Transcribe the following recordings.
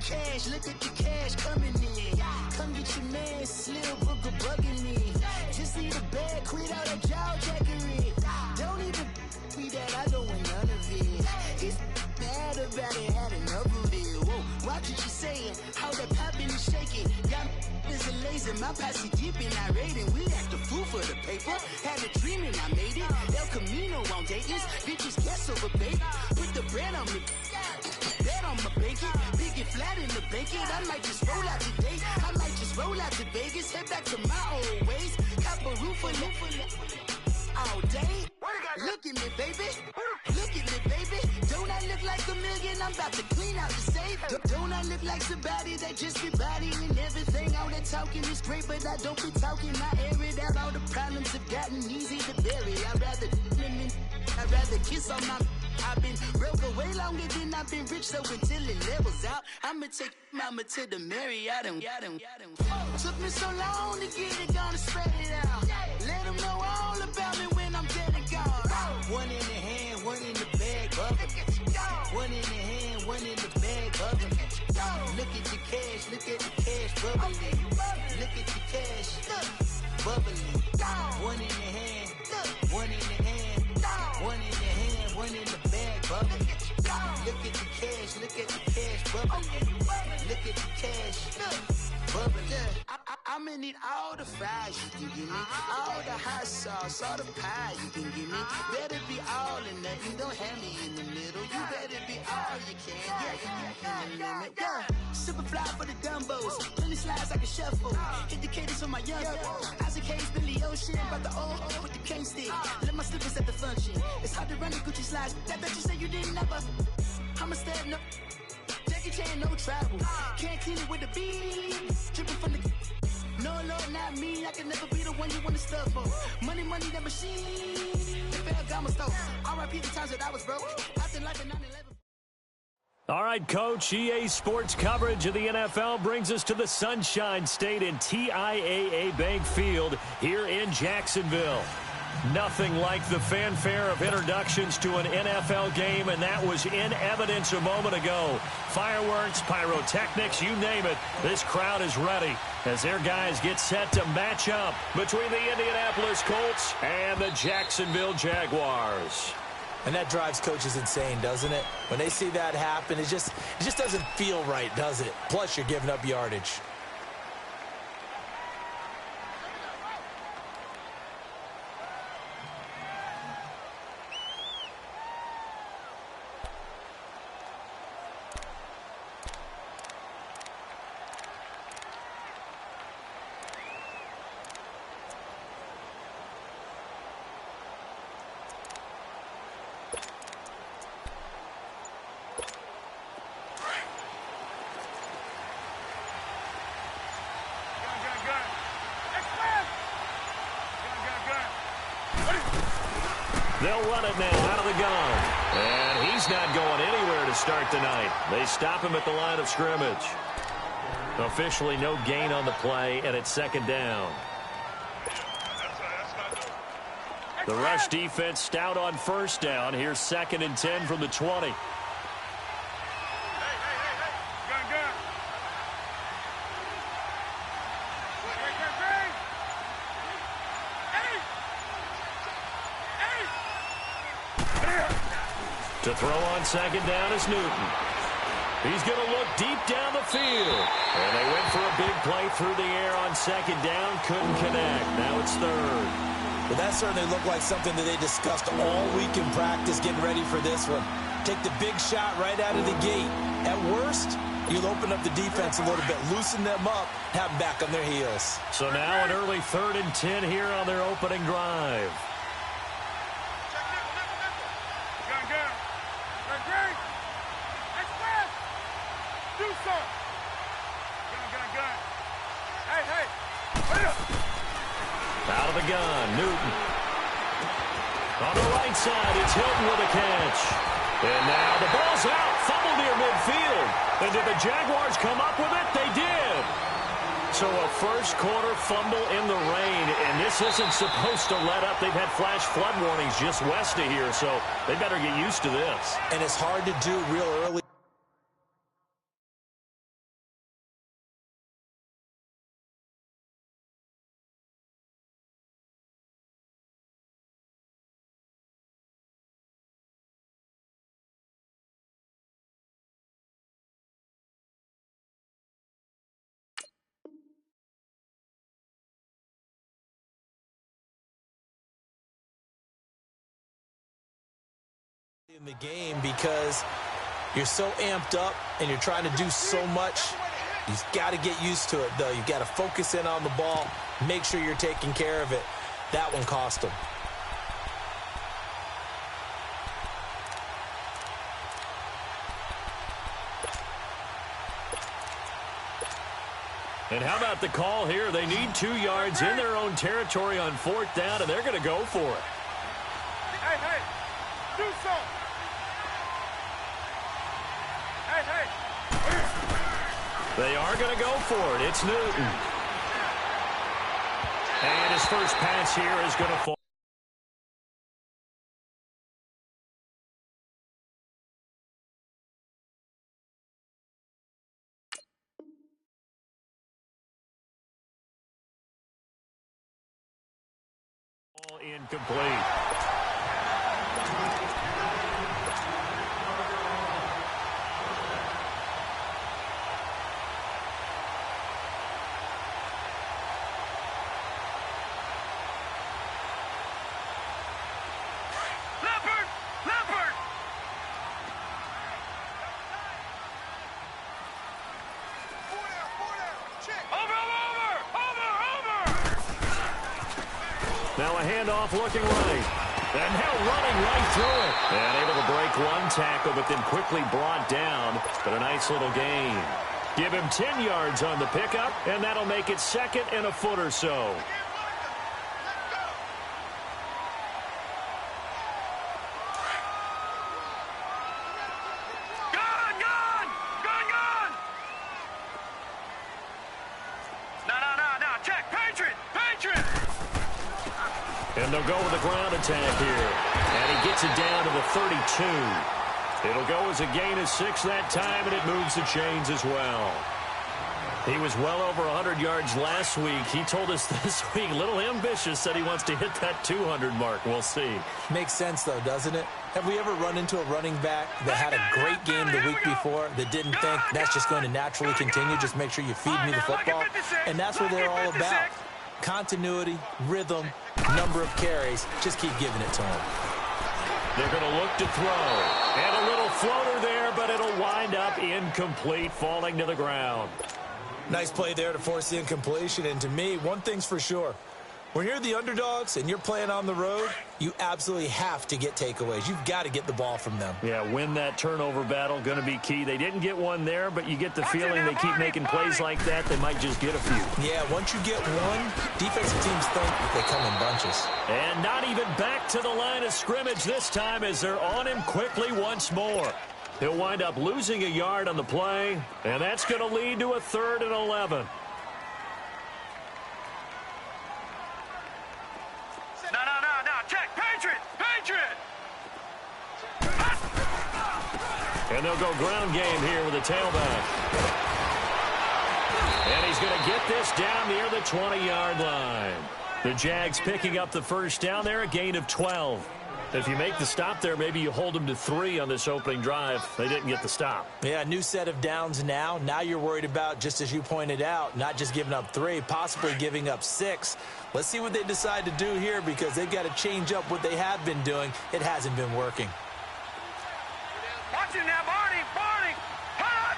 cash, look at the cash coming in. Come get your man, Slim Booker bugging me. Just need a bag, quit all that jaw jackery. Don't even be that, I don't want none of it. He's mad about it, had enough of it. Whoa, watch what you saying, how that poppin' and shaking. Got is a laser, my posse deep and I raiding. We act a fool for the paper, had a dream and I made it. El Camino on Dayton's, bitches guess over bait. Put the bread on me, bet on my bacon. Big and flat in the bacon, I might just roll out today. I might just roll out to Vegas, head back to my old ways. Cop a roof for all day. Look at me, baby. Look at me, baby. Don't I look like a million? I'm about to clean out the safe. Don't I look like somebody that just be bodying everything? All that talking is great, but I don't be talking. I air it out. All the problems have gotten easy to bury. I'd rather kiss on my. I've been broke way longer than I've been rich, so until it levels out, I'ma take mama to the Marriott and took me so long to get it, gonna spread it out. Let them know all about me when I'm dead and gone. One in the hand, one in the bag, bubbling. One in the hand, one in the bag, bubbling. Look at the cash, look at the cash, bubbling. Look at the cash, bubbling. One in the hand, one in the hand, one in the hand, one in the bag, bubbling. Look at the cash, look at the cash, bubbling. Look at the cash, bubbling. I'ma need all the fries you can give me, all the hot sauce, all the pie you can give me. Better be all or nothing, don't have me in the middle. You better be all you can, yeah. Super fly for the dumbos, plenty slides like a shuffle. Hit the cadence on my young Isaac Hayes, Billy Ocean, about the old with the cane stick. Let my slippers at the function. It's hard to run the Gucci slides. That bet you say you didn't never. I'ma step no. Jackie Chan, no travel. Can't clean it with the beat. Dripping from the. No, not me. I can never be the one you want to stuff for. Money, that machine. The fair got my stove. R.I.P. the times that I was broke. Acting like a 9/11. All right, Coach, EA Sports coverage of the NFL brings us to the Sunshine State in TIAA Bank Field here in Jacksonville. Nothing like the fanfare of introductions to an NFL game, and that was in evidence a moment ago. Fireworks, pyrotechnics, you name it. This crowd is ready as their guys get set to match up between the Indianapolis Colts and the Jacksonville Jaguars. And that drives coaches insane, doesn't it? When they see that happen, it just doesn't feel right, does it? Plus, you're giving up yardage. They'll run it now out of the gun. And he's not going anywhere to start tonight. They stop him at the line of scrimmage. Officially no gain on the play, and it's second down. The rush defense stout on first down. Here's 2nd and 10 from the 20. To throw on second down is Newton. He's going to look deep down the field. And they went for a big play through the air on second down. Couldn't connect. Now it's 3rd. Well, that certainly looked like something that they discussed all week in practice, getting ready for this one. Take the big shot right out of the gate. At worst, you'll open up the defense a little bit, loosen them up, have them back on their heels. So now an early 3rd and 10 here on their opening drive. Out of the gun, Newton. On the right side, it's Hilton with a catch. And now the ball's out, fumble near midfield. And did the Jaguars come up with it? They did. So a first quarter fumble in the rain, and this isn't supposed to let up. They've had flash flood warnings just west of here, so they better get used to this. And it's hard to do real early. In the game because you're so amped up and you're trying to do so much. You've got to get used to it, though. You've got to focus in on the ball, make sure you're taking care of it. That one cost him. And how about the call here? They need 2 yards in their own territory on 4th down, and they're going to go for it. Hey, do something. Hey. They are going to go for it. It's Newton. And his first pass here is going to fall. Incomplete. Leopard! Four down. Check. Over! Now a handoff looking right. And now running right through it. And able to break one tackle, but then quickly brought down. But a nice little gain. Give him 10 yards on the pickup, and that'll make it 2nd and a foot or so. No. Check. Patriot. And they'll go with a ground attack here. And he gets it down to the 32. It'll go as a gain of 6 that time, and it moves the chains as well. He was well over 100 yards last week. He told us this week, a little ambitious, said he wants to hit that 200 mark. We'll see. Makes sense, though, doesn't it? Have we ever run into a running back that had a great game the week before that didn't think that's just going to naturally continue? Just make sure you feed me the football. And that's what they're all about. Continuity, rhythm, number of carries. Just keep giving it to him. They're going to look to throw. And a little floater there, but it'll wind up incomplete, falling to the ground. Nice play there to force the incompletion. And to me, one thing's for sure. When you're the underdogs and you're playing on the road, you absolutely have to get takeaways. You've got to get the ball from them. Yeah, win that turnover battle, going to be key. They didn't get one there, but you get the feeling they keep making plays like that, they might just get a few. Yeah, once you get one, defensive teams think they come in bunches. And not even back to the line of scrimmage this time as they're on him quickly once more. He'll wind up losing a yard on the play, and that's going to lead to a 3rd and 11. No. Check. Patriot. And they'll go ground game here with a tailback. And he's going to get this down near the 20-yard line. The Jags picking up the first down there, a gain of 12. If you make the stop there, maybe you hold them to 3 on this opening drive. They didn't get the stop. Yeah, new set of downs now. Now you're worried about, just as you pointed out, not just giving up 3, possibly giving up 6. Let's see what they decide to do here because they've got to change up what they have been doing. It hasn't been working. Watch him now, Barney. Hot.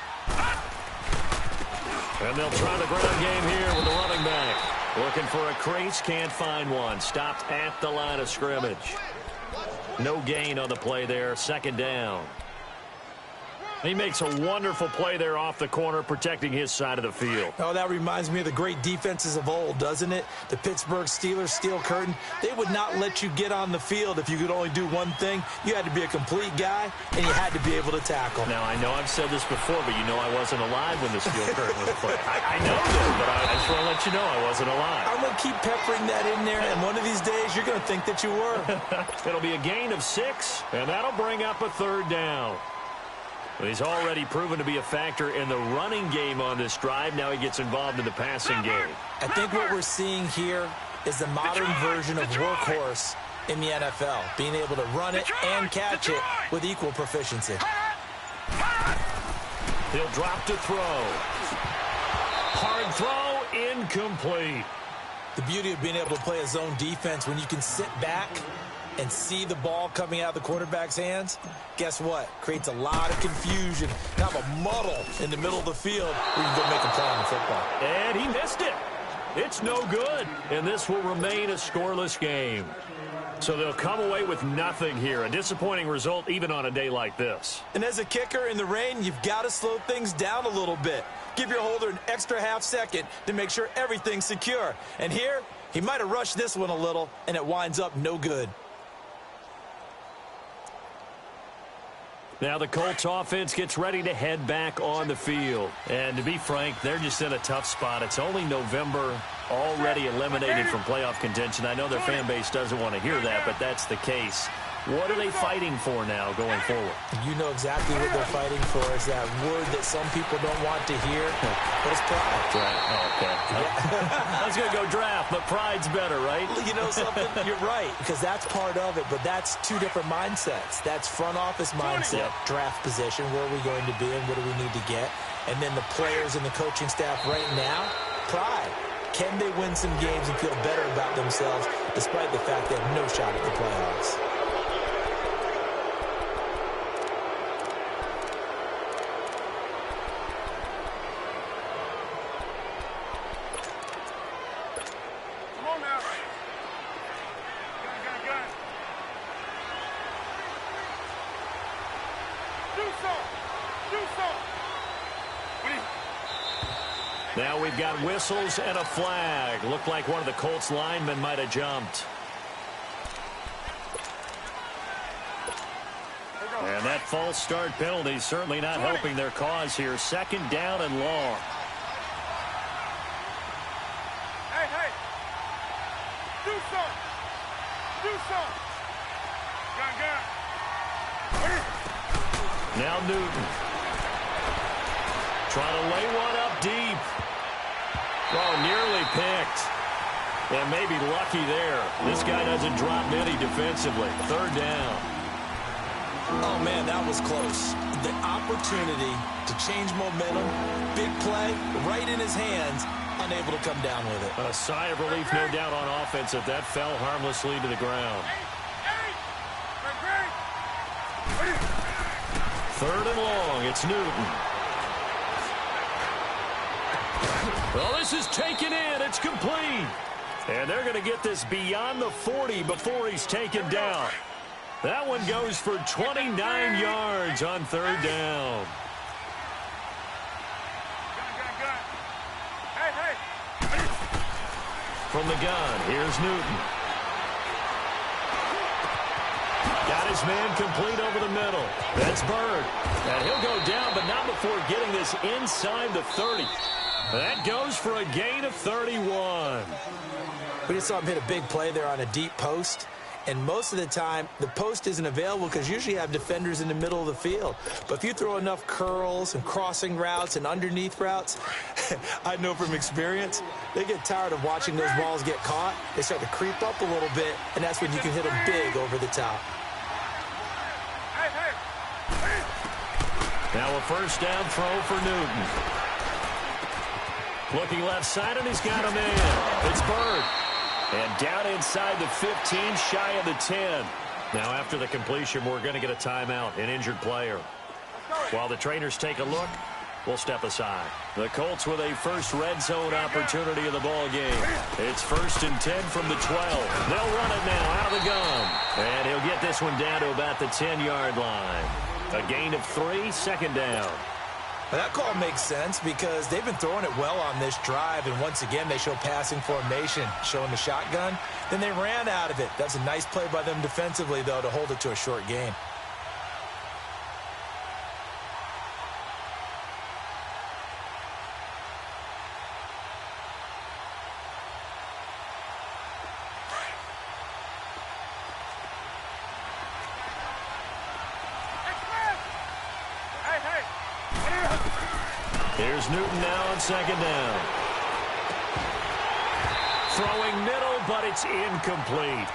And they'll try the ground game here with the running back. Looking for a crease, can't find one. Stopped at the line of scrimmage. No gain on the play there, 2nd down. He makes a wonderful play there off the corner, protecting his side of the field. Oh, that reminds me of the great defenses of old, doesn't it? The Pittsburgh Steelers, Steel Curtain. They would not let you get on the field if you could only do one thing. You had to be a complete guy, and you had to be able to tackle. Now, I know I've said this before, but you know I wasn't alive when the Steel Curtain was played. I know that, but I just want to let you know I wasn't alive. I'm going to keep peppering that in there, and one of these days you're going to think that you were. It'll be a gain of 6, and that'll bring up a 3rd down. He's already proven to be a factor in the running game on this drive. Now he gets involved in the passing game. I think what we're seeing here is the modern version of workhorse in the NFL, being able to run it and catch it with equal proficiency. He'll drop to throw. Hard throw, incomplete. The beauty of being able to play a zone defense when you can sit back and see the ball coming out of the quarterback's hands, guess what? Creates a lot of confusion, kind of a muddle in the middle of the field where you can go make a play on the football. And he missed it. It's no good, and this will remain a scoreless game. So they'll come away with nothing here. A disappointing result even on a day like this. And as a kicker in the rain, you've got to slow things down a little bit. Give your holder an extra half second to make sure everything's secure. And here, he might have rushed this one a little, and it winds up no good. Now the Colts offense gets ready to head back on the field. And to be frank, they're just in a tough spot. It's only November, already eliminated from playoff contention. I know their fan base doesn't want to hear that, but that's the case. What are they fighting for now going forward? You know exactly what they're fighting for. Is that word that some people don't want to hear, but it's pride. Oh, okay. I was going to go draft, but pride's better, right? You know something? You're right, because that's part of it, but that's two different mindsets. That's front office mindset, draft position, where are we going to be and what do we need to get? And then the players and the coaching staff right now, pride. Can they win some games and feel better about themselves despite the fact they have no shot at the playoffs? Now we've got whistles and a flag. Looked like one of the Colts linemen might have jumped. And that false start penalty certainly not helping their cause here. Second down and long. Hey, hey. Do something. Do something. Gun. Now Newton. Trying to lay one up deep. Oh, nearly picked. And maybe lucky there. This guy doesn't drop many defensively. Third down. Oh, man, that was close. The opportunity to change momentum, big play, right in his hands, unable to come down with it. A sigh of relief, no doubt, on offense if that fell harmlessly to the ground. Third and long, it's Newton. Well, this is taken in. It's complete. And they're going to get this beyond the 40 before he's taken down. That one goes for 29 yards on third down. From the gun, here's Newton. Got his man complete over the middle. That's Bird. And he'll go down, but not before getting this inside the 30. That goes for a gain of 31. We just saw him hit a big play there on a deep post. And most of the time, the post isn't available because usually you have defenders in the middle of the field. But if you throw enough curls and crossing routes and underneath routes, I know from experience, they get tired of watching those balls get caught. They start to creep up a little bit, and that's when you can hit them big over the top. Now a first down throw for Newton. Looking left side, and he's got a man. It's Bird. And down inside the 15, shy of the 10. Now after the completion, we're going to get a timeout, an injured player. While the trainers take a look, we'll step aside. The Colts with a first red zone opportunity of the ball game. It's 1st and 10 from the 12. They'll run it now out of the gun. And he'll get this one down to about the 10-yard line. A gain of 3, second down. Well, that call makes sense because they've been throwing it well on this drive, and once again they show passing formation, showing the shotgun. Then they ran out of it. That's a nice play by them defensively, though, to hold it to a short gain. Here's Newton now on second down. Throwing middle, but it's incomplete.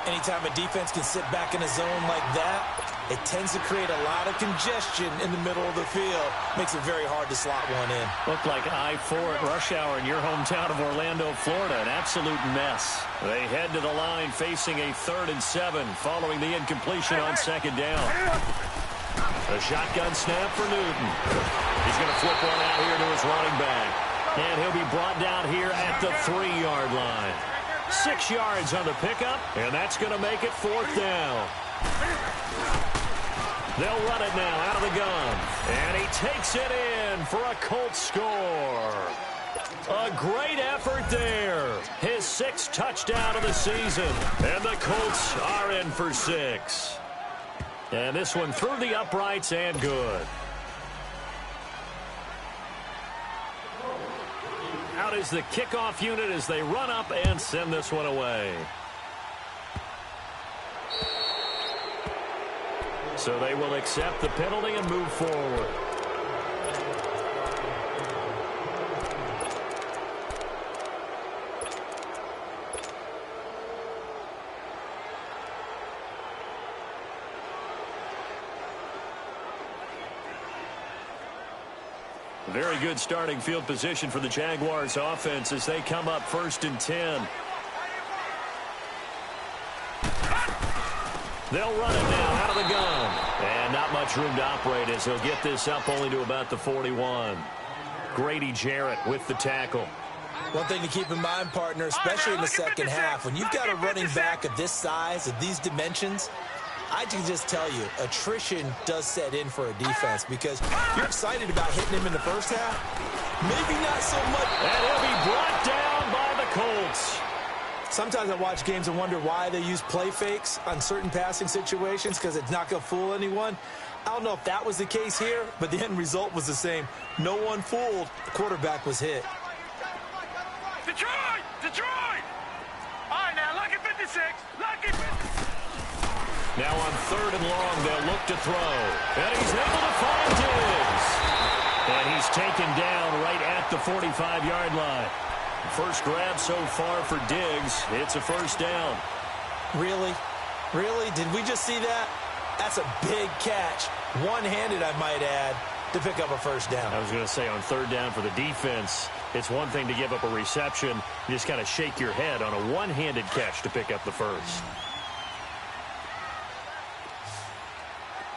Anytime a defense can sit back in a zone like that, it tends to create a lot of congestion in the middle of the field. Makes it very hard to slot one in. Looked like I-4 at rush hour in your hometown of Orlando, Florida. An absolute mess. They head to the line facing a 3rd and 7 following the incompletion on 2nd down. A shotgun snap for Newton. He's going to flip one out here to his running back. And he'll be brought down here at the 3-yard line. 6 yards on the pickup, and that's going to make it 4th down. They'll run it now out of the gun. And he takes it in for a Colts score. A great effort there. His 6th touchdown of the season. And the Colts are in for 6. And this one through the uprights and good. Out is the kickoff unit as they run up and send this one away. So they will accept the penalty and move forward. Very good starting field position for the Jaguars offense as they come up 1st and 10. They'll run it now out of the gun. And not much room to operate as he'll get this up only to about the 41. Grady Jarrett with the tackle. One thing to keep in mind, partner, especially in the second half, when you've got a running back of this size, of these dimensions, I can just tell you, attrition does set in for a defense because you're excited about hitting him in the first half. Maybe not so much. And he'll be brought down by the Colts. Sometimes I watch games and wonder why they use play fakes on certain passing situations because it's not going to fool anyone. I don't know if that was the case here, but the end result was the same. No one fooled. The quarterback was hit. Detroit! Detroit! All right, now, lucky 56. Lucky 56. Now on 3rd and long, they'll look to throw. And he's able to find Diggs. And he's taken down right at the 45-yard line. First grab so far for Diggs. It's a 1st down. Really? Really? Did we just see that? That's a big catch. One-handed, I might add, to pick up a 1st down. I was going to say on 3rd down for the defense, it's one thing to give up a reception. You just kind of shake your head on a one-handed catch to pick up the 1st.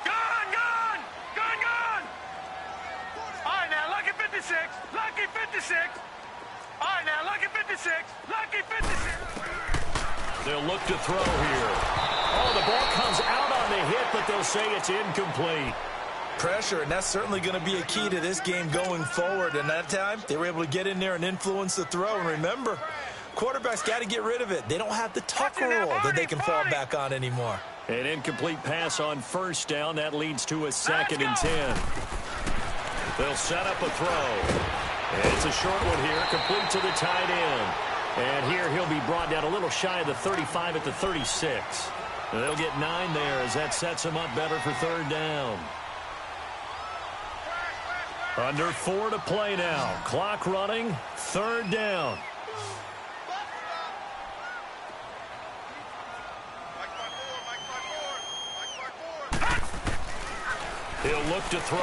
Gone! All right, now, lucky 56. Lucky 56. All right, now, lucky 56. Lucky 56. They'll look to throw here. Oh, the ball comes out on the hit, but they'll say it's incomplete. Pressure, and that's certainly going to be a key to this game going forward. And that time, they were able to get in there and influence the throw. And remember, quarterbacks got to get rid of it. They don't have the tuck roll that they can fall back on anymore. An incomplete pass on 1st down. That leads to a 2nd and 10. They'll set up a throw. And it's a short one here, complete to the tight end. And here he'll be brought down a little shy of the 35 at the 36. And they'll get 9 there as that sets him up better for 3rd down. Under 4 to play now. Clock running, 3rd down. He'll look to throw.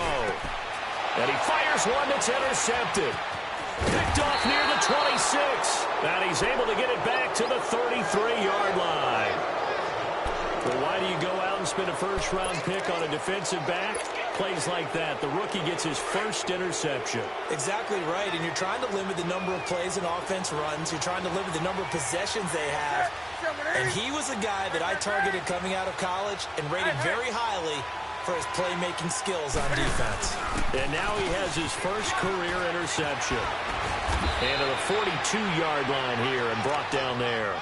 And he fires one that's intercepted. Picked off near the 26. And he's able to get it back to the 33-yard line. Well, why do you go out and spend a 1st-round pick on a defensive back? Plays like that. The rookie gets his 1st interception. Exactly right. And you're trying to limit the number of plays and offense runs. You're trying to limit the number of possessions they have. And he was a guy that I targeted coming out of college and rated very highly for his playmaking skills on defense. And now he has his 1st career interception. And to the 42-yard line here and brought down there.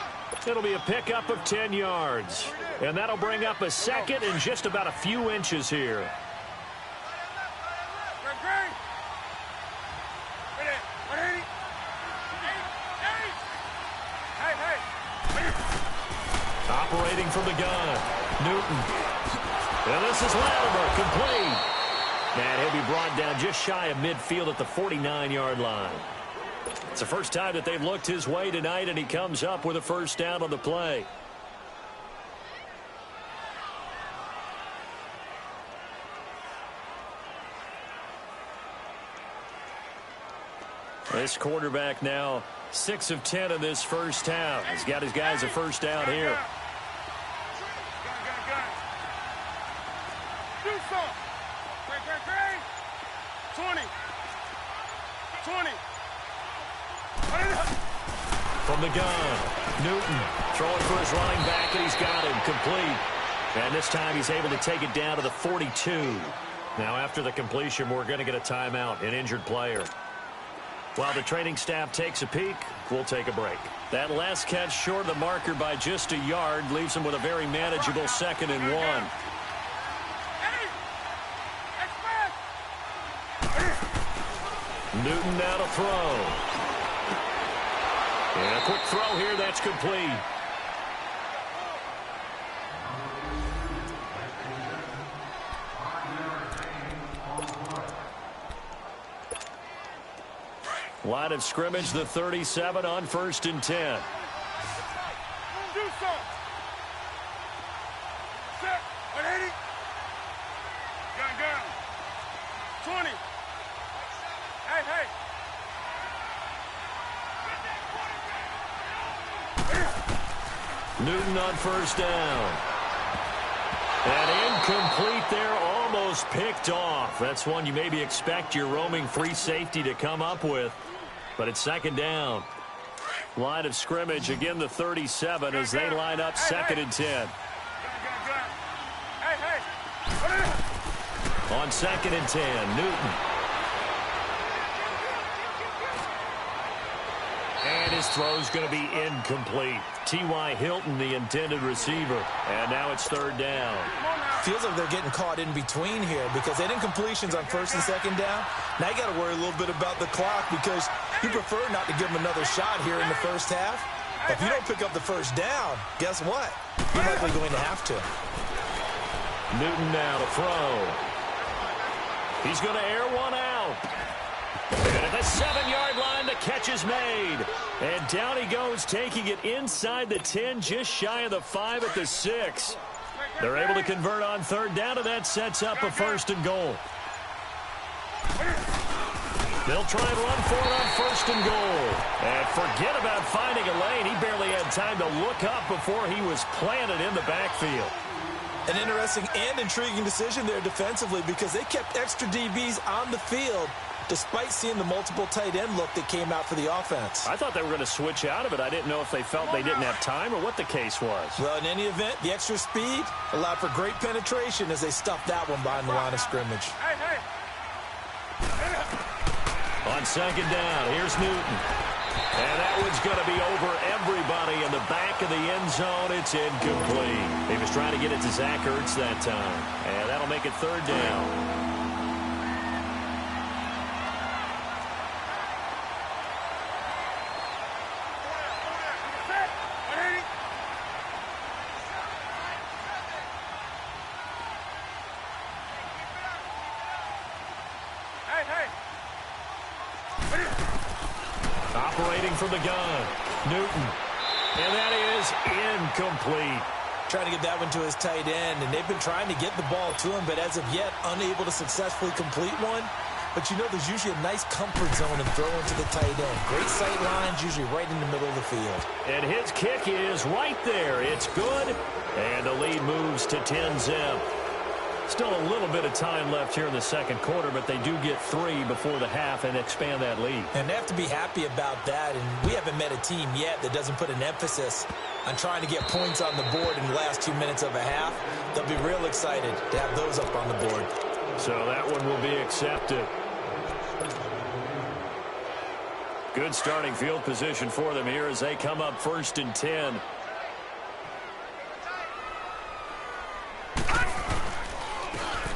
It'll be a pickup of 10 yards. And that'll bring up a 2nd and just about a few inches here. Operating from the gun, Newton. And this is Latimer, complete. And he'll be brought down just shy of midfield at the 49-yard line. It's the first time that they've looked his way tonight, and he comes up with a 1st down on the play. This quarterback now 6 of 10 in this first half. He's got his guys a first down here. Do some. 20. 20. From the gun, Newton throwing for his running back, and he's got him complete. And this time he's able to take it down to the 42. Now after the completion, we're going to get a timeout, an injured player. While the training staff takes a peek, we'll take a break. That last catch short of the marker by just a yard leaves him with a very manageable 2nd and 1. Newton now to throw. And a quick throw here, that's complete. Line of scrimmage, the 37 on 1st and 10. Do some. Set. 180. Gun. 20. Hey. Newton on 1st down. And incomplete there, almost picked off. That's one you maybe expect your roaming free safety to come up with. But it's 2nd down. Line of scrimmage, again the 37 as they line up 2nd and 10. Hey. On 2nd and 10, Newton. And his throw's going to be incomplete. T.Y. Hilton, the intended receiver. And now it's 3rd down. Feels like they're getting caught in between here because they did incompletions on 1st and 2nd down. Now you got to worry a little bit about the clock because you prefer not to give them another shot here in the first half. If you don't pick up the 1st down, guess what? You're likely going to have to. Newton now to throw. He's going to air one out. And at the 7-yard line, the catch is made. And down he goes, taking it inside the 10, just shy of the 5 at the 6. They're able to convert on 3rd down, and that sets up a 1st and goal. They'll try and run for it on 1st and goal. And forget about finding a lane. He barely had time to look up before he was planted in the backfield. An interesting and intriguing decision there defensively because they kept extra DBs on the field despite seeing the multiple tight end look that came out for the offense. I thought they were going to switch out of it. I didn't know if they felt they didn't have time or what the case was. Well, in any event, the extra speed allowed for great penetration as they stuffed that one behind the line of scrimmage. Hey. On 2nd down, here's Newton. And that one's going to be over everybody in the back of the end zone. It's incomplete. He was trying to get it to Zach Ertz that time. And that'll make it 3rd down. Operating from the gun, Newton. And that is incomplete. Trying to get that one to his tight end, and they've been trying to get the ball to him, but as of yet, unable to successfully complete one. But you know there's usually a nice comfort zone in throwing to the tight end. Great sight lines, usually right in the middle of the field. And his kick is right there. It's good, and the lead moves to 10-zip. Still a little bit of time left here in the 2nd quarter, but they do get 3 before the half and expand that lead. And they have to be happy about that, and we haven't met a team yet that doesn't put an emphasis on trying to get points on the board in the last 2 minutes of a half. They'll be real excited to have those up on the board. So that one will be accepted. Good starting field position for them here as they come up 1st and 10.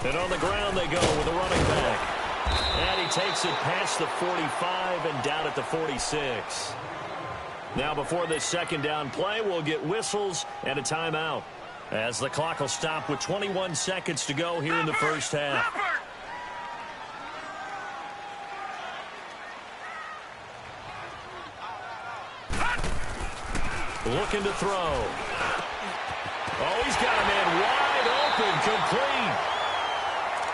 And on the ground they go with a running back. And he takes it past the 45 and down at the 46. Now before this 2nd down play, we'll get whistles and a timeout as the clock will stop with 21 seconds to go here in the first half. Looking to throw. Oh, he's got a man wide open, complete.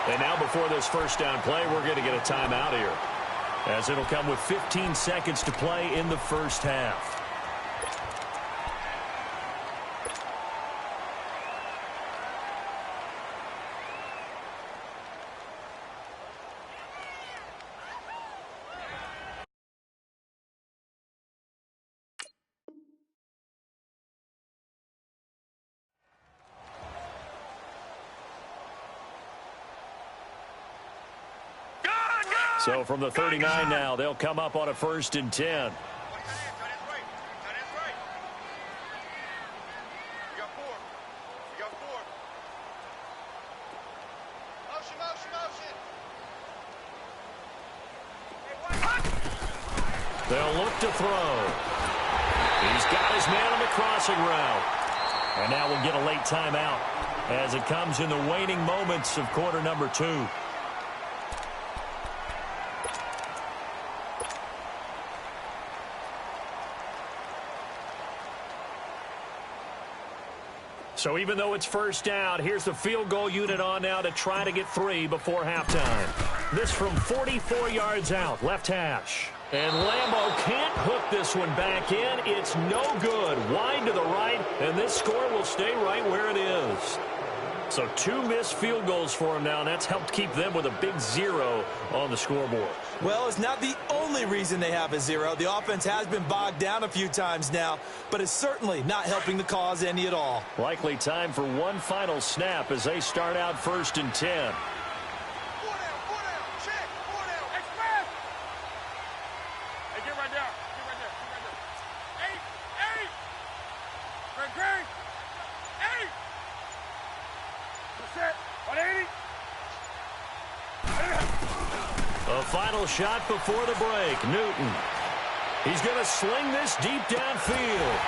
And now before this 1st down play, we're going to get a timeout here. as it'll come with 15 seconds to play in the first half. So from the 39 now, they'll come up on a 1st and 10. They'll look to throw. He's got his man on the crossing route. And now we'll get a late timeout as it comes in the waning moments of quarter number 2. So even though it's first down, here's the field goal unit on now to try to get 3 before halftime. This from 44 yards out, left hash. And Lambo can't hook this one back in. It's no good. Wide to the right, and this score will stay right where it is. So 2 missed field goals for him now, and that's helped keep them with a big 0 on the scoreboard. Well, it's not the only reason they have a 0. The offense has been bogged down a few times now, but it's certainly not helping the cause any at all. Likely time for one final snap as they start out 1st and 10. Final shot before the break. Newton. He's going to sling this deep downfield.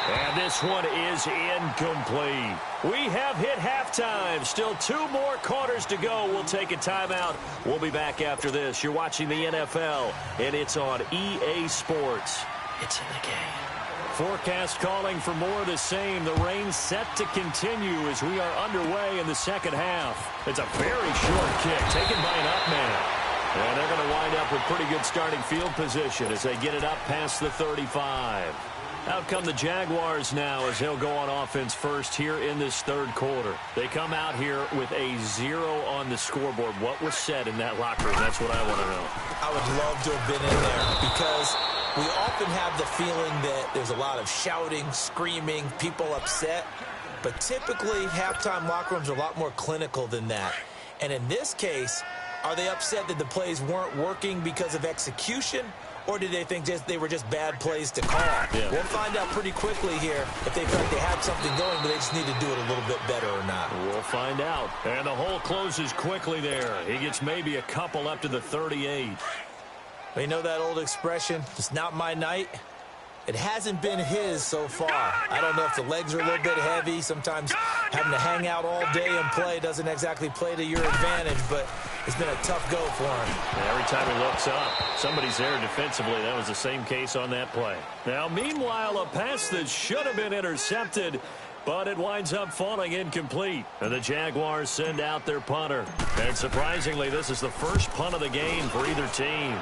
And this one is incomplete. We have hit halftime. Still 2 more quarters to go. We'll take a timeout. We'll be back after this. You're watching the NFL, and it's on EA Sports. It's in the game. Forecast calling for more of the same. The rain set to continue as we are underway in the second half. It's a very short kick taken by an up man. And they're going to wind up with pretty good starting field position as they get it up past the 35. Out come the Jaguars now as they'll go on offense first here in this 3rd quarter. They come out here with a 0 on the scoreboard. What was said in that locker room? That's what I want to know. I would love to have been in there because we often have the feeling that there's a lot of shouting, screaming, people upset. But typically, halftime locker rooms are a lot more clinical than that. And in this case, are they upset that the plays weren't working because of execution, or did they think they were just bad plays to call? Yeah. We'll find out pretty quickly here if they feel like they had something going, but they just need to do it a little bit better or not. We'll find out. And the hole closes quickly there. He gets maybe a couple up to the 38. You know that old expression, it's not my night? It hasn't been his so far. I don't know if the legs are a little bit heavy. Sometimes having to hang out all day and play doesn't exactly play to your advantage, but it's been a tough go for him. And every time he looks up, somebody's there defensively. That was the same case on that play. Now, meanwhile, a pass that should have been intercepted, but it winds up falling incomplete. And the Jaguars send out their punter. And surprisingly, this is the first punt of the game for either team.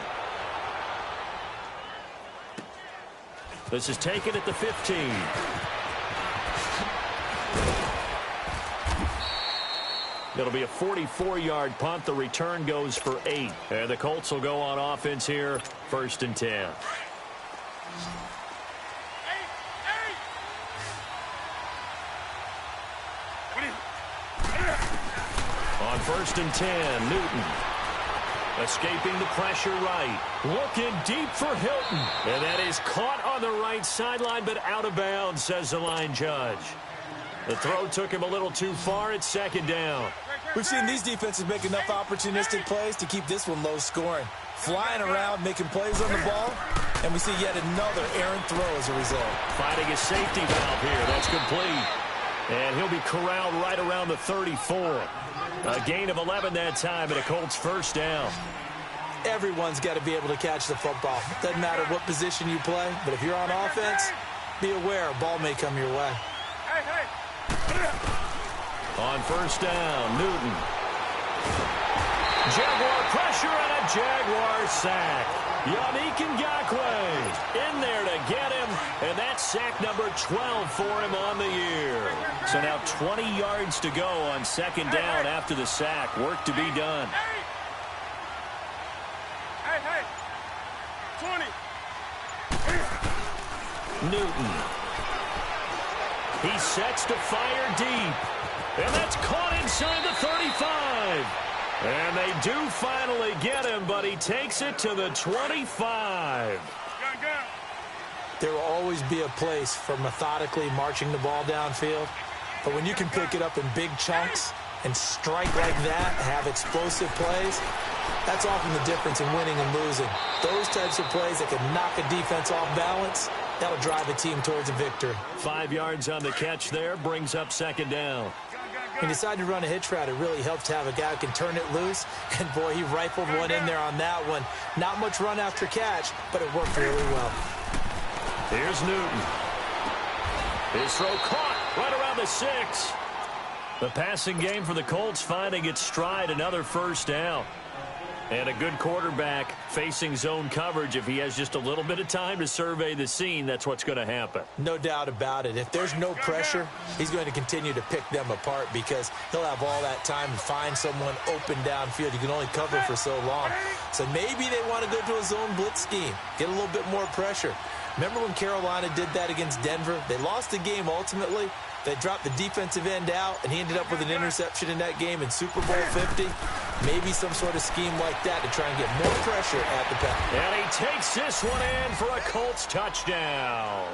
This is taken at the 15. It'll be a 44-yard punt. The return goes for 8. And the Colts will go on offense here, 1st and 10. On 1st and 10, Newton. Escaping the pressure right. Looking deep for Hilton. And that is caught on the right sideline, but out of bounds, says the line judge. The throw took him a little too far. It's 2nd down. We've seen these defenses make enough opportunistic plays to keep this one low scoring. Flying around, making plays on the ball, and we see yet another errant throw as a result. Finding a safety valve here. That's complete. And he'll be corralled right around the 34. A gain of 11 that time, and a Colts 1st down. Everyone's got to be able to catch the football. Doesn't matter what position you play, but if you're on offense, be aware a ball may come your way. On 1st down, Newton. Jaguar pressure. pressure and a Jaguar sack. Yannick Ngakoue in there to get him, and that's sack number 12 for him on the year. So now 20 yards to go on second down after the sack. Work to be done. Hey, 20. Newton. He sets to fire deep, and that's caught inside the 35. And they do finally get him, but he takes it to the 25. There will always be a place for methodically marching the ball downfield. But when you can pick it up in big chunks and strike like that, have explosive plays, that's often the difference in winning and losing. Those types of plays that can knock a defense off balance, that'll drive a team towards a victory. 5 yards on the catch there, brings up second down. He decided to run a hitch route. It really helps to have a guy who can turn it loose. And, boy, he rifled one in there on that one. Not much run after catch, but it worked really well. Here's Newton. His throw caught right around the 6. The passing game for the Colts finding its stride, another first down. And a good quarterback facing zone coverage. If he has just a little bit of time to survey the scene, that's what's going to happen. No doubt about it. If there's no pressure, he's going to continue to pick them apart because he'll have all that time to find someone open downfield. You can only cover for so long. So maybe they want to go to a zone blitz scheme, get a little bit more pressure. Remember when Carolina did that against Denver? They lost the game ultimately. They dropped the defensive end out, and he ended up with an interception in that game in Super Bowl 50. Maybe some sort of scheme like that to try and get more pressure at the pass. And he takes this one in for a Colts touchdown.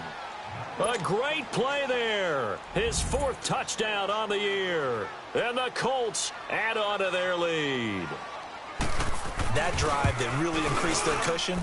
A great play there. His 4th touchdown on the year. And the Colts add on to their lead. That drive that really increased their cushion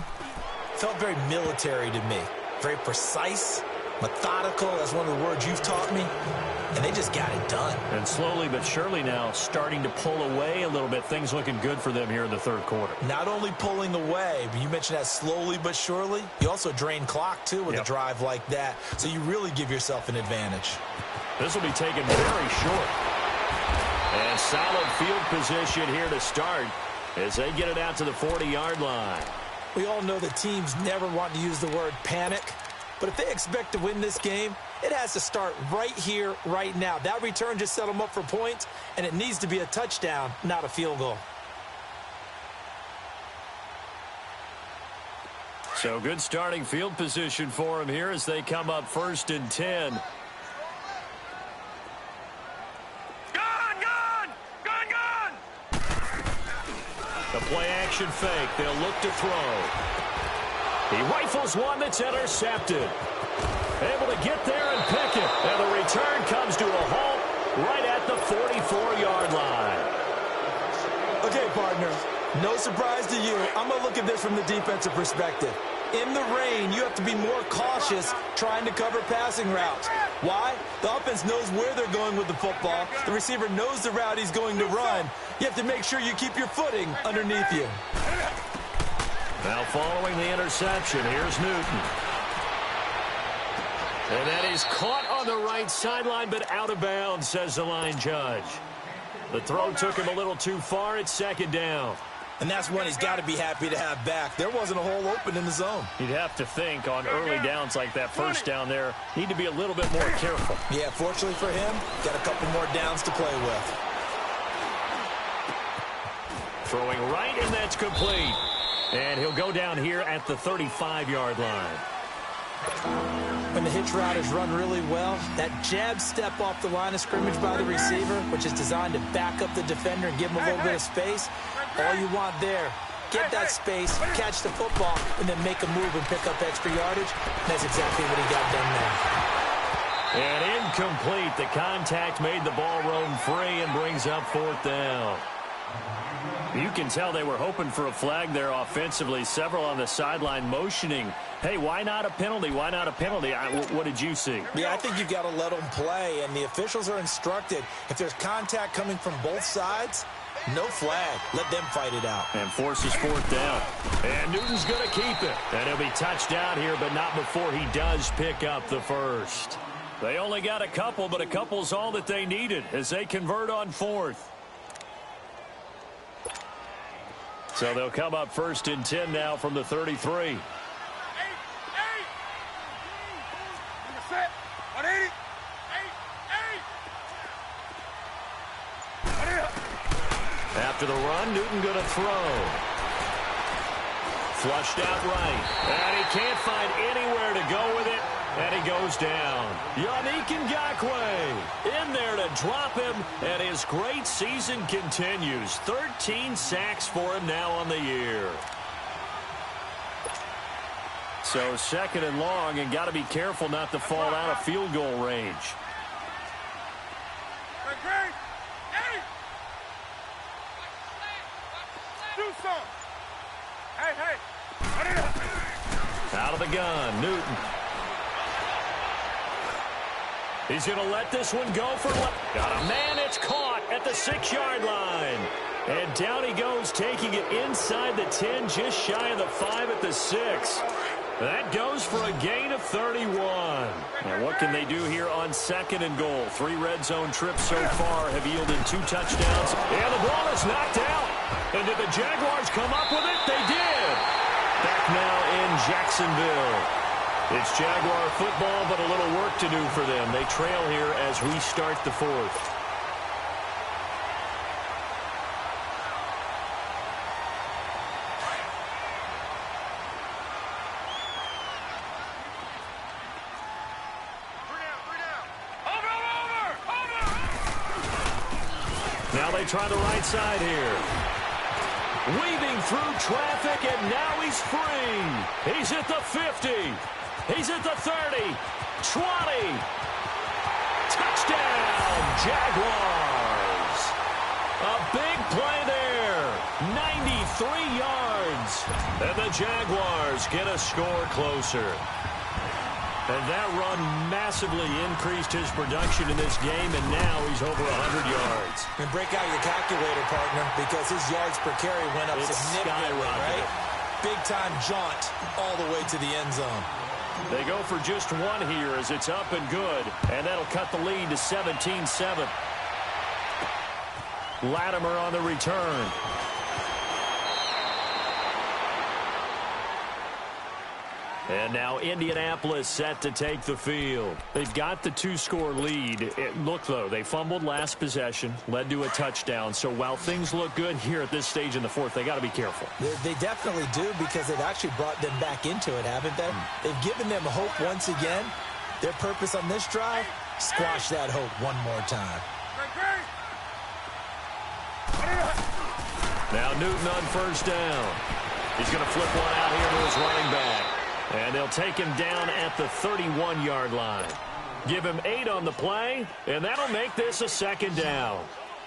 felt very military to me. Very precise. Methodical, that's one of the words you've taught me, and they just got it done. And slowly but surely now starting to pull away a little bit. Things looking good for them here in the third quarter. Not only pulling away, but you mentioned that slowly but surely. You also drain clock, too, with a drive like that, so you really give yourself an advantage. This will be taken very short. And solid field position here to start as they get it out to the 40-yard line. We all know that teams never want to use the word panic. But if they expect to win this game, it has to start right here, right now. That return just set them up for points, and it needs to be a touchdown, not a field goal. So good starting field position for them here as they come up 1st and 10. Gun! The play action fake. They'll look to throw. He rifles one that's intercepted. Able to get there and pick it. And the return comes to a halt right at the 44-yard line. Okay, partner, no surprise to you. I'm going to look at this from the defensive perspective. In the rain, you have to be more cautious trying to cover passing routes. Why? The offense knows where they're going with the football. The receiver knows the route he's going to run. You have to make sure you keep your footing underneath you. Now following the interception, here's Newton. And that is caught on the right sideline, but out of bounds, says the line judge. The throw took him a little too far. It's second down. And that's one he's got to be happy to have back. There wasn't a hole open in the zone. You'd have to think on early downs like that first down there, need to be a little bit more careful. Yeah, fortunately for him, got a couple more downs to play with. Throwing right, and that's complete. And he'll go down here at the 35-yard line. When the hitch route is run really well, that jab step off the line of scrimmage by the receiver, which is designed to back up the defender and give him a little bit of space, all you want there, get that space, catch the football, and then make a move and pick up extra yardage. That's exactly what he got done there. And incomplete. The contact made the ball roam free and brings up 4th down. You can tell they were hoping for a flag there offensively. Several on the sideline motioning, hey, why not a penalty? Why not a penalty? What did you see? Yeah, I think you've got to let them play, and the officials are instructed. If there's contact coming from both sides, no flag. Let them fight it out. And forces 4th down. And Newton's going to keep it. And he'll be touched down here, but not before he does pick up the first. They only got a couple, but a couple's all that they needed as they convert on 4th. So they'll come up 1st and 10 now from the 33. After the run, Newton going to throw. Flushed out right. And he can't find anywhere to go with it. And he goes down. Yannick Ngakoue in there to drop him. And his great season continues. 13 sacks for him now on the year. So 2nd and long, and got to be careful not to fall out of field goal range. Out of the gun, Newton. He's going to let this one go for... Got a man, it's caught at the 6-yard line. And down he goes, taking it inside the 10, just shy of the 5 at the 6. That goes for a gain of 31. Now what can they do here on 2nd and goal? 3 red zone trips so far have yielded 2 touchdowns. And the ball is knocked out. And did the Jaguars come up with it? They did. Back now in Jacksonville. It's Jaguar football, but a little work to do for them. They trail here as we start the 4th. Now they try the right side here. Weaving through traffic, and now he's free. He's at the 50. He's at the 30. 20. Touchdown, Jaguars. A big play there. 93 yards. And the Jaguars get a score closer. And that run massively increased his production in this game, and now he's over 100 yards. And break out your calculator, partner, because his yards per carry went up significantly, right? Big-time jaunt all the way to the end zone. They go for just 1 here as it's up and good, and that'll cut the lead to 17-7. Latimer on the return. And now Indianapolis set to take the field. They've got the 2-score lead. Look, though, they fumbled last possession, led to a touchdown. So while things look good here at this stage in the 4th, they got to be careful. They definitely do, because they've actually brought them back into it, haven't they? They've given them hope once again. Their purpose on this drive, squash that hope one more time. Now Newton on 1st down. He's going to flip one out here to his running back. And they'll take him down at the 31-yard line. Give him 8 on the play, and that'll make this a 2nd down.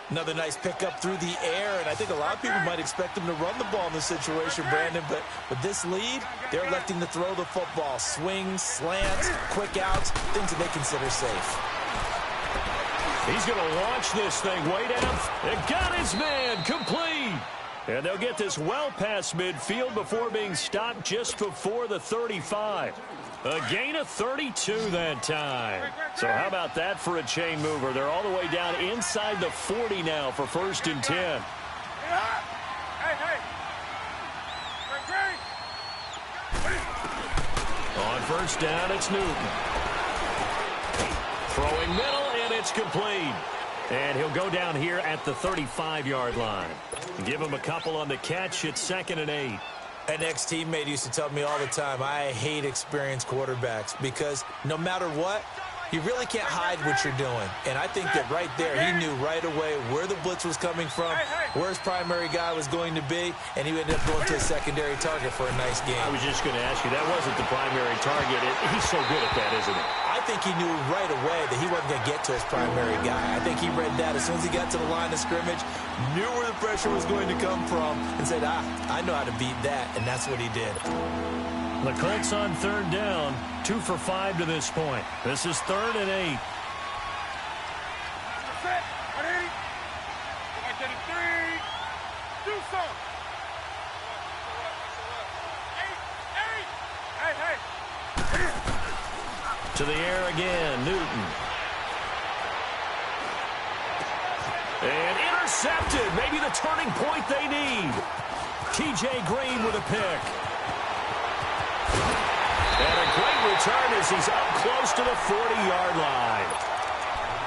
Another nice pickup through the air, and I think a lot of people might expect him to run the ball in this situation, Brandon, but with this lead, they're electing to throw the football. Swings, slants, quick outs, things that they consider safe. He's going to launch this thing way down. And got his man complete. And they'll get this well past midfield before being stopped just before the 35. A gain of 32 that time. So how about that for a chain mover? They're all the way down inside the 40 now for 1st and 10. On 1st down, it's Newton. Throwing middle, and it's complete. And he'll go down here at the 35-yard line. Give him a couple on the catch. It's 2nd and 8. An ex-teammate used to tell me all the time, I hate experienced quarterbacks because no matter what, you really can't hide what you're doing. And I think that right there, he knew right away where the blitz was coming from, where his primary guy was going to be, and he ended up going to a secondary target for a nice game. I was just going to ask you, that wasn't the primary target. He's so good at that, isn't he? I think he knew right away that he wasn't going to get to his primary guy. I think he read that as soon as he got to the line of scrimmage, knew where the pressure was going to come from, and said, I know how to beat that, and that's what he did. The Colts on 3rd down, 2 for 5 to this point. This is 3rd and 8. To the air again, Newton. And intercepted, maybe the turning point they need. T.J. Green with a pick. And a great return as he's up close to the 40-yard line.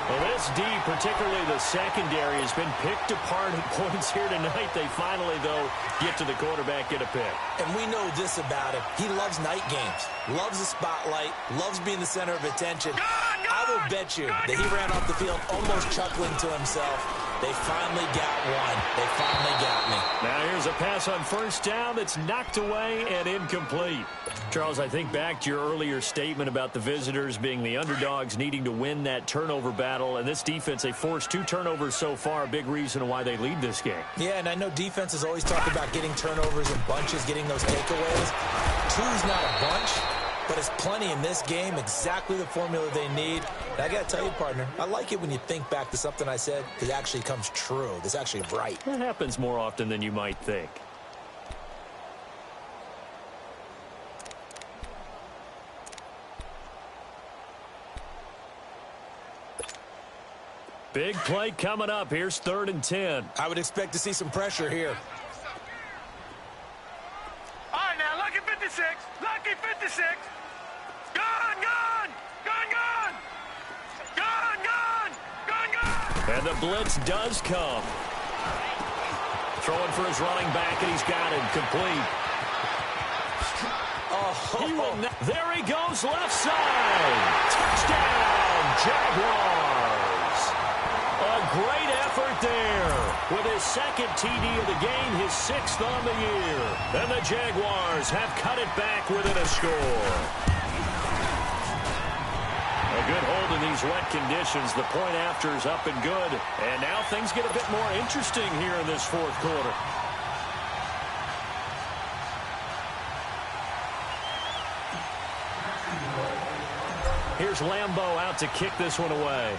Well, this D, particularly the secondary, has been picked apart at points here tonight. They finally, though, get to the quarterback, get a pick. And we know this about him. He loves night games, loves the spotlight, loves being the center of attention. I will bet you that he ran off the field almost chuckling to himself. They finally got one. They finally got me. Now here's a pass on first down that's knocked away and incomplete. Charles, I think back to your earlier statement about the visitors being the underdogs needing to win that turnover battle. And this defense, they forced 2 turnovers so far, a big reason why they lead this game. Yeah, and I know defenses always talk about getting turnovers in bunches, getting those takeaways. 2's not a bunch, but it's plenty in this game, exactly the formula they need. And I got to tell you, partner, I like it when you think back to something I said because it actually comes true. It's actually right. That happens more often than you might think. Big play coming up. Here's 3rd and 10. I would expect to see some pressure here. All right, now, lucky 56. Lucky 56. Gone, gone. Gone, gone. Gone, gone. Gone, gone. And the blitz does come. Throwing for his running back, and he's got it complete. Oh, there he goes, left side. Touchdown, Jaguars. A great effort there. With his 2nd TD of the game, his 6th on the year. And the Jaguars have cut it back within a score. A good hold in these wet conditions. The point after is up and good. And now things get a bit more interesting here in this 4th quarter. Here's Lambeau out to kick this one away.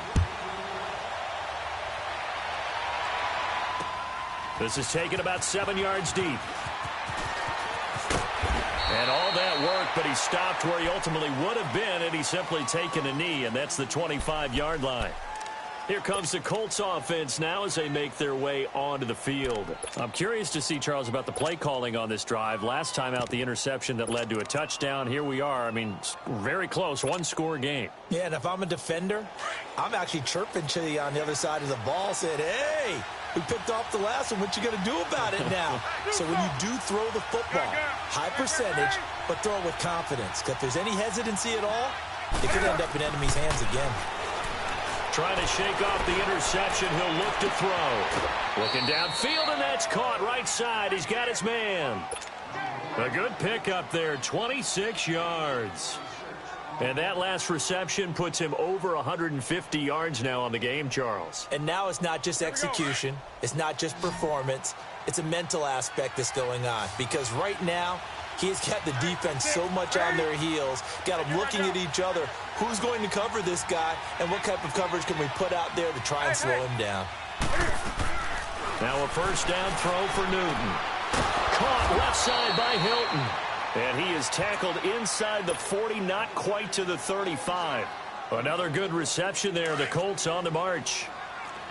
This is taken about 7 yards deep. And all that work, but he stopped where he ultimately would have been had he simply taken a knee, and that's the 25-yard line. Here comes the Colts offense now as they make their way onto the field. I'm curious to see, Charles, about the play calling on this drive. Last time out, the interception that led to a touchdown. Here we are. I mean, very close, 1-score game. Yeah, and if I'm a defender, I'm actually chirping to you on the other side of the ball, saying, hey, we picked off the last one. What you going to do about it now? So when you do throw the football, high percentage, but throw it with confidence. Because if there's any hesitancy at all, it could end up in enemy's hands again. Trying to shake off the interception. He'll look to throw. Looking downfield, and that's caught right side. He's got his man. A good pickup there, 26 yards. And that last reception puts him over 150 yards now on the game, Charles. And now it's not just execution. It's not just performance. It's a mental aspect that's going on. Because right now, he's got the defense so much on their heels, got them looking at each other. Who's going to cover this guy, and what type of coverage can we put out there to try and slow him down? Now a first down throw for Newton. Caught left side by Hilton. And he is tackled inside the 40, not quite to the 35. Another good reception there. The Colts on the march.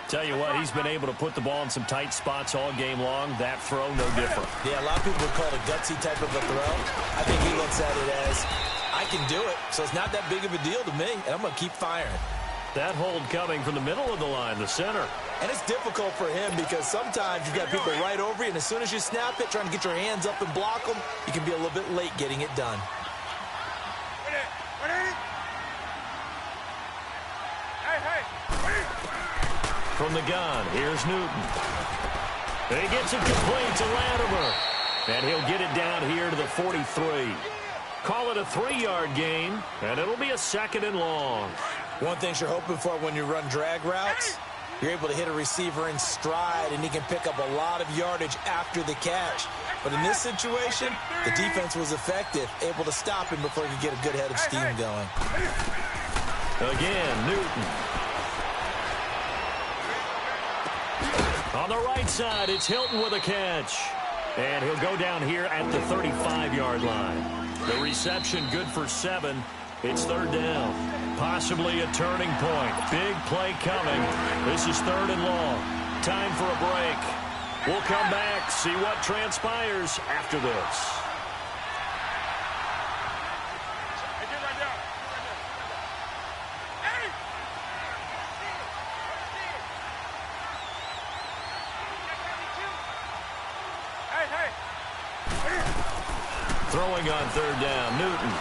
Tell you what, he's been able to put the ball in some tight spots all game long. That throw, no different. Yeah, a lot of people would call it a gutsy type of a throw. I think he looks at it as, I can do it, so it's not that big of a deal to me, and I'm going to keep firing. That hold coming from the middle of the line, the center. And it's difficult for him because sometimes you've got people right over you, and as soon as you snap it, trying to get your hands up and block them, you can be a little bit late getting it done. From the gun, here's Newton. And he gets it complete to Latimer. And he'll get it down here to the 43. Call it a 3-yard gain, and it'll be a 2nd and long. One thing you're hoping for when you run drag routes, you're able to hit a receiver in stride, and he can pick up a lot of yardage after the catch. But in this situation, the defense was effective, able to stop him before he could get a good head of steam going. Again, Newton. On the right side, it's Hilton with a catch. And he'll go down here at the 35-yard line. The reception good for 7. It's 3rd down. Possibly a turning point. Big play coming. This is 3rd and long. Time for a break. We'll come back, see what transpires after this. Throwing on third down, Newton.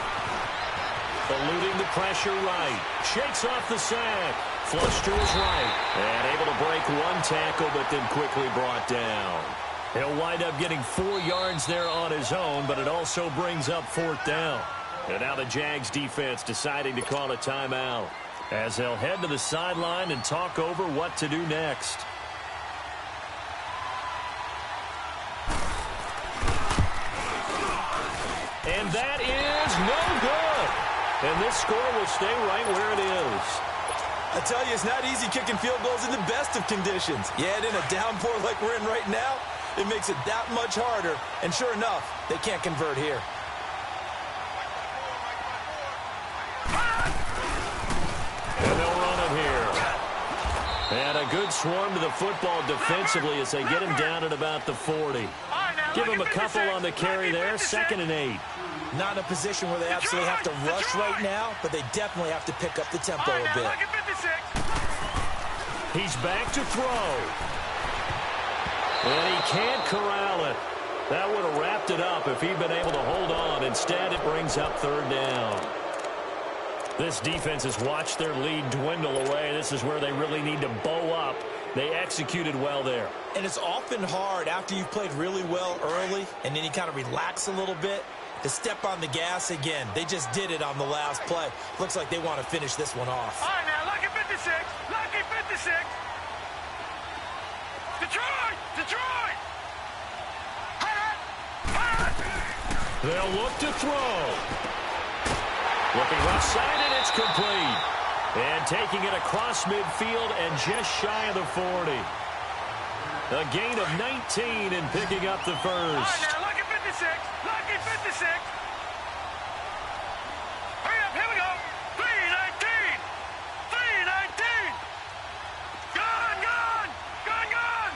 Eluding the pressure right. Shakes off the sack. Flush to his right. And able to break one tackle, but then quickly brought down. He'll wind up getting 4 yards there on his own, but it also brings up 4th down. And now the Jags defense deciding to call a timeout, as they'll head to the sideline and talk over what to do next. And that is no good. And this score will stay right where it is. I tell you, it's not easy kicking field goals in the best of conditions. You add in a downpour like we're in right now, it makes it that much harder. And sure enough, they can't convert here. And they'll run it here. And a good swarm to the football defensively as they get him down at about the 40. Give him a couple on the carry there, 2nd and 8. Not in a position where they absolutely have to rush right now, but they definitely have to pick up the tempo a bit. He's back to throw. And he can't corral it. That would have wrapped it up if he'd been able to hold on. Instead, it brings up 3rd down. This defense has watched their lead dwindle away. This is where they really need to bow up. They executed well there. And it's often hard after you've played really well early and then you kind of relax a little bit to step on the gas again. They just did it on the last play. Looks like they want to finish this one off. All right, now, lucky 56. Lucky 56. Detroit! Detroit! They'll look to throw. Looking left-sided, it's complete. And taking it across midfield and just shy of the 40. A gain of 19 and picking up the first. All right, now, lucky 56. Lucky 56. Hurry up, here we go. 319. 319. Gone, gone. Gone, gone.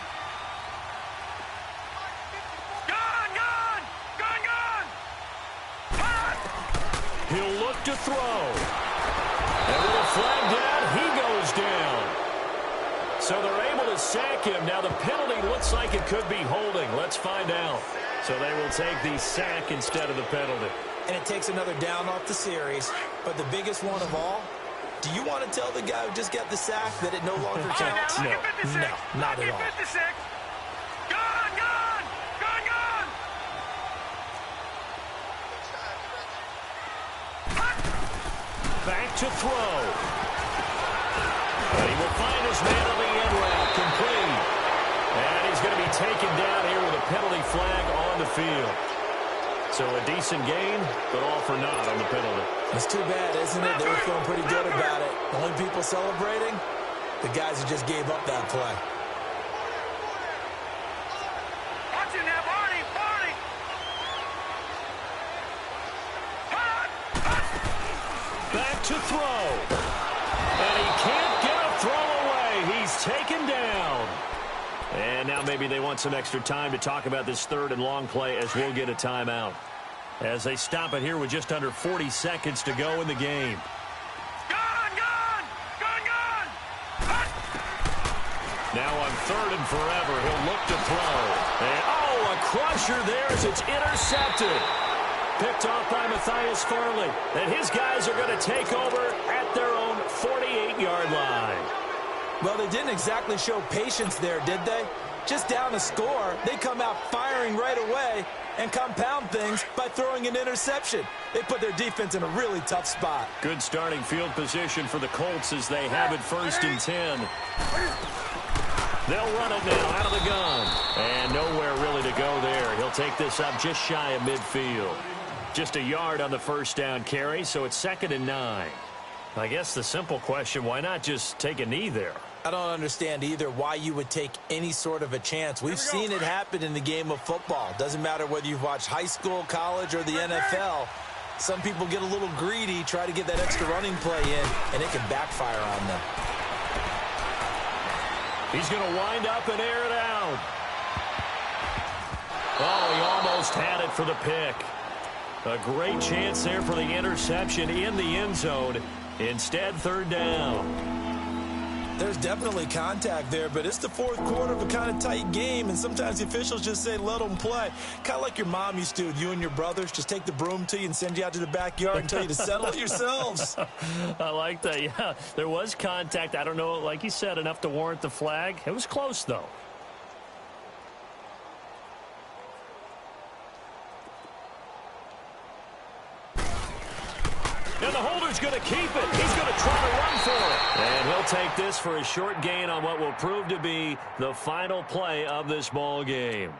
Gone, gone. Gone, gone. He'll look to throw. And with a flag down, he goes down. So they're able to sack him. Now the penalty looks like it could be holding. Let's find out. So they will take the sack instead of the penalty. And it takes another down off the series. But the biggest one of all, do you want to tell the guy who just got the sack that it no longer counts? No, not at all. 56. Gone, gone. Gone, gone. Back to throw. And he will find his man on the end route. Complete. And he's going to be taken down here with a penalty flag on the field. So a decent gain, but all for naught on the penalty. It's too bad, isn't it? They were feeling pretty good about it. The only people celebrating, the guys who just gave up that play. Watch it now, Barney. Barney. Back to throw. And he can't get a throw away. He's taken down. And now maybe they want some extra time to talk about this 3rd and long play as we'll get a timeout. As they stop it here with just under 40 seconds to go in the game. Gone, gone. Gone, gone. Now on 3rd and forever, he'll look to throw. And, oh, a crusher there as it's intercepted. Picked off by Matthias Farley. And his guys are going to take over at their own 48-yard line. Well, they didn't exactly show patience there, did they? Just down a score, they come out firing right away and compound things by throwing an interception. They put their defense in a really tough spot. Good starting field position for the Colts as they have it 1st and 10. They'll run it now out of the gun. And nowhere really to go there. He'll take this up just shy of midfield. Just a yard on the 1st down carry, so it's 2nd and 9. I guess the simple question, why not just take a knee there? I don't understand either why you would take any sort of a chance. We've seen it happen in the game of football. Doesn't matter whether you've watched high school, college, or the NFL. Some people get a little greedy, try to get that extra running play in, and it can backfire on them. He's going to wind up and air it out. Oh, he almost had it for the pick. A great chance there for the interception in the end zone. Instead, third down. There's definitely contact there, but it's the fourth quarter of a kind of tight game, and sometimes the officials just say, let them play. Kind of like your mom used to with you and your brothers. Just take the broom to you and send you out to the backyard and tell you to settle it yourselves. I like that, yeah. There was contact. I don't know, like you said, enough to warrant the flag. It was close, though. And the holder's going to keep it. He's going to try to run for it. And he'll take this for a short gain on what will prove to be the final play of this ball game.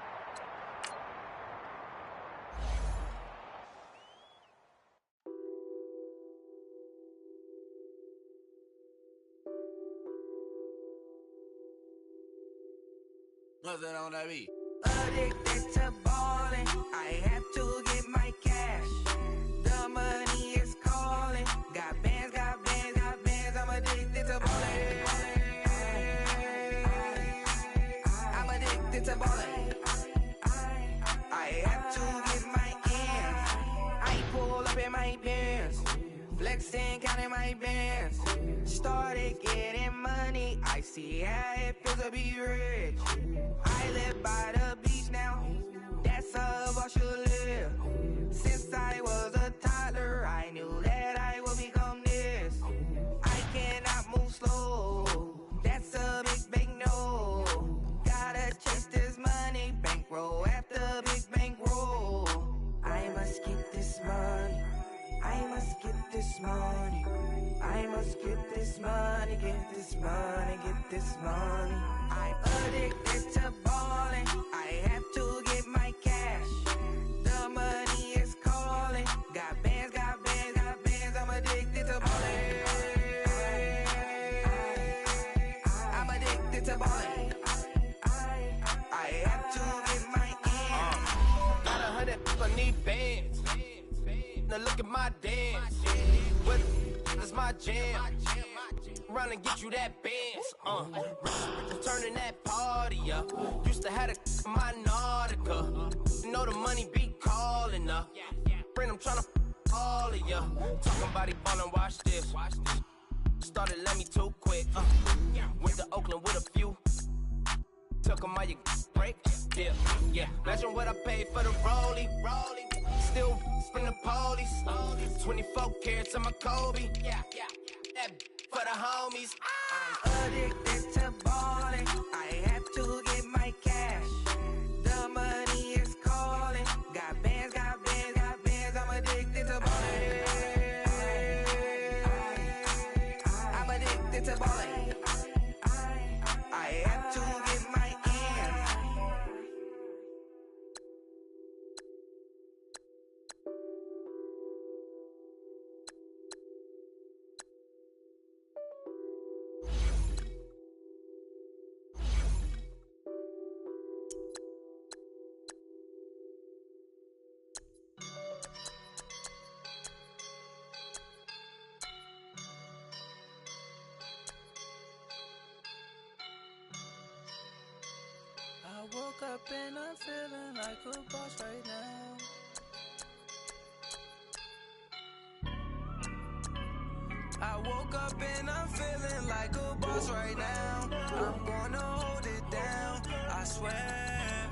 Nothing on that beat. Addicted to balling, I have to get my cash. The money is calling. Got bands, got bands, got bands. I'm addicted to balling. I'm addicted to balling. I have to get my ends. I pull up in my bands, flexing, counting my bands. Started getting money. I see how it feels to be rich. I live by the beach now. That's how I should live. Since I was a toddler, I knew that I would become this. I cannot move slow. That's a big no. Gotta chase this money, bankroll after big bankroll. I must get this money. I must get this money. I must get this money, get this money, get this money. I'm addicted to balling. I have to get my cash. The money is calling. Got bands, got bands, got bands. I'm addicted to balling. I'm addicted to balling. I have to get my ends. Got 100, I need bands. Now look at my dance. What is my jam? Run and get you that bands. Turning that party up. Used to have a my Nautica. You know the money be calling up. Friend, I'm tryna all of ya. Talking about he ballin', watch this. Started let me too quick. Went to Oakland with a few. Took him out your break. Yeah. Imagine what I paid for the rollie. Still from the police. 24 carats of my Kobe. That for the homies. I'm addicted to balling. I have to get my cash. The money is calling. Got bands, got bands, got bands. I'm addicted to balling. I'm addicted to balling. I have to get my ends. I woke up and I'm feeling like a boss right now. I woke up and I'm feeling like a boss right now. I'm gonna hold it down, I swear.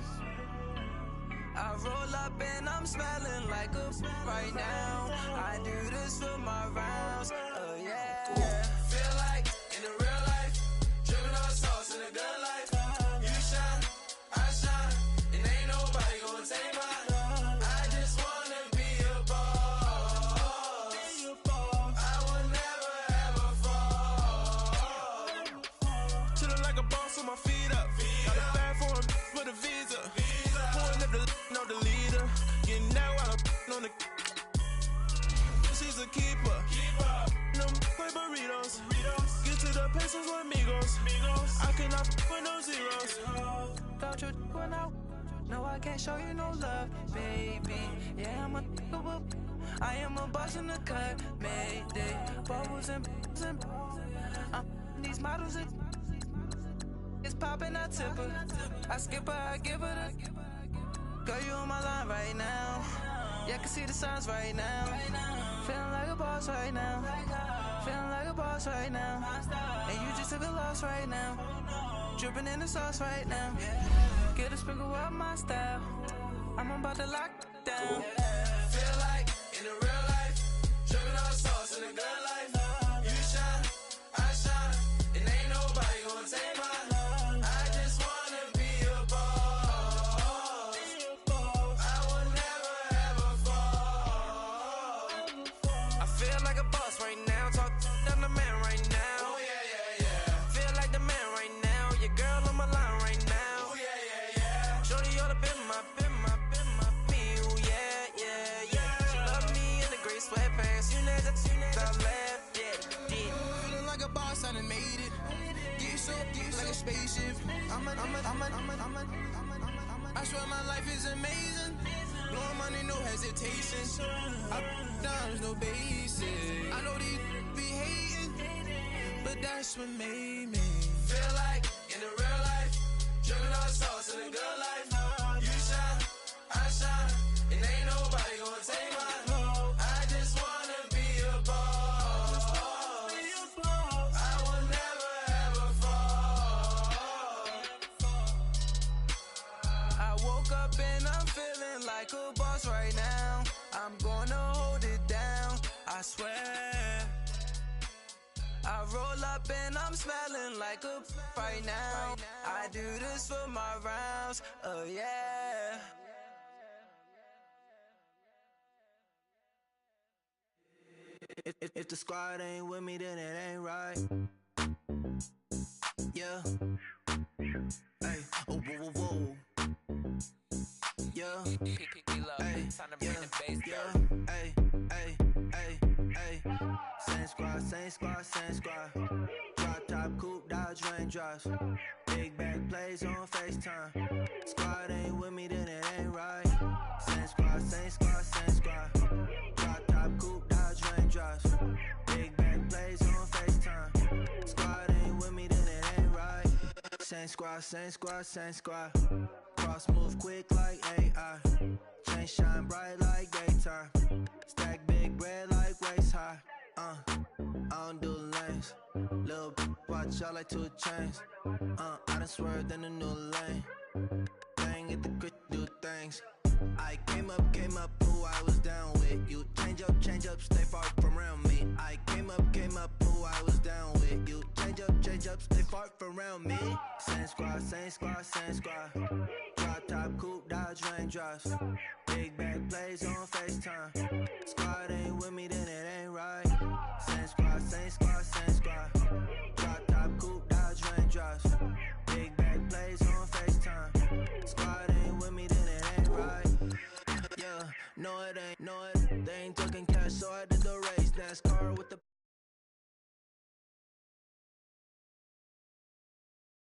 I roll up and I'm smelling like a right now. I do this for my rounds, oh yeah. Feel like in the real life, dripping on sauce in a good life. You shine, I shine, and ain't nobody gonna take mine. I just wanna be a boss. I will never ever fall. Chillin' like a boss with my feet up. Got a bag for him with a visa. Pulling up the know the leader. Getting that while I'm on the. She's a keeper. No play burritos. Get to the pesos with amigos. I cannot with no zeros. Don't you when no, I can't show you no love, baby. Yeah, I am a boss in the cut, Mayday. Bubbles and these models, it's popping, I tip her. I skip her, I give her the. Girl, you on my line right now. Yeah, I can see the signs right now. Feeling like a boss right now. Feeling like a boss right now. And you just took a loss right now. Dripping in the sauce right now. Get a sprinkle up my style. I'm about to lock down. Feel like in the real life, dripping all sauce in the good life. You shine, I shine, and ain't nobody gonna take mine. I just wanna be a boss. I will never ever fall. I feel like a boss right now. Talk to the man right now. Oh yeah, yeah, yeah. Feel like the man right now. Your girl on my line right now. Oh yeah, yeah, yeah. Shorty all up in my feel, yeah, yeah, yeah. She love me in the gray sweatpants. You never left, yeah. Feeling like a boss, I done made it. Get so like a spaceship. I swear my life is amazing. Blowing money, no hesitation. Up, downs, no basic. I know these be hating, but that's what made me feel like in the real life, dripping all sauce in the good life. You shine, I shine, and ain't nobody gonna take mine. I just wanna be a boss. I will never ever fall. I woke up and I'm feeling like a boss right now. I'm gonna hold it down, I swear. I roll up and I'm smelling like a right now. I do this for my rounds, oh yeah. If the squad ain't with me, then it ain't right. Yeah. Hey, oh, whoa, whoa, whoa. Yeah. Hey, yeah. Hey, hey, hey, hey. Same squad, same squad, same squad. Drop top, coupe, Dodge raindrops. Big bag plays on FaceTime. Squad ain't with me, then it ain't right. Same squad, same squad, same squad. Drop top, coupe, Dodge raindrops. Big bag plays on FaceTime. Squad ain't with me, then it ain't right. Same squad, same squad, same squad. Cross move quick like AI. Chain shine bright like daytime. Stack big bread like waist high. I don't do lanes. Little watch out like 2 chains. I done swerved in a new lane. Bang at the crit, do things. I came up, who I was down with. You change up, stay far from around me. I came up, who I was down with. You change up, stay far from around me. Same squad, same squad, same squad. Drop top, coupe, Dodge raindrops. Big bag plays on FaceTime. Squad ain't with me, then it ain't right. Same squad, same squad, same squad. Drop top, coupe, Dodge raindrops. Big bag plays on FaceTime. Squad ain't with me, then it ain't right. Yeah, no it ain't, they ain't talking cash, so I did the race. NASCAR with the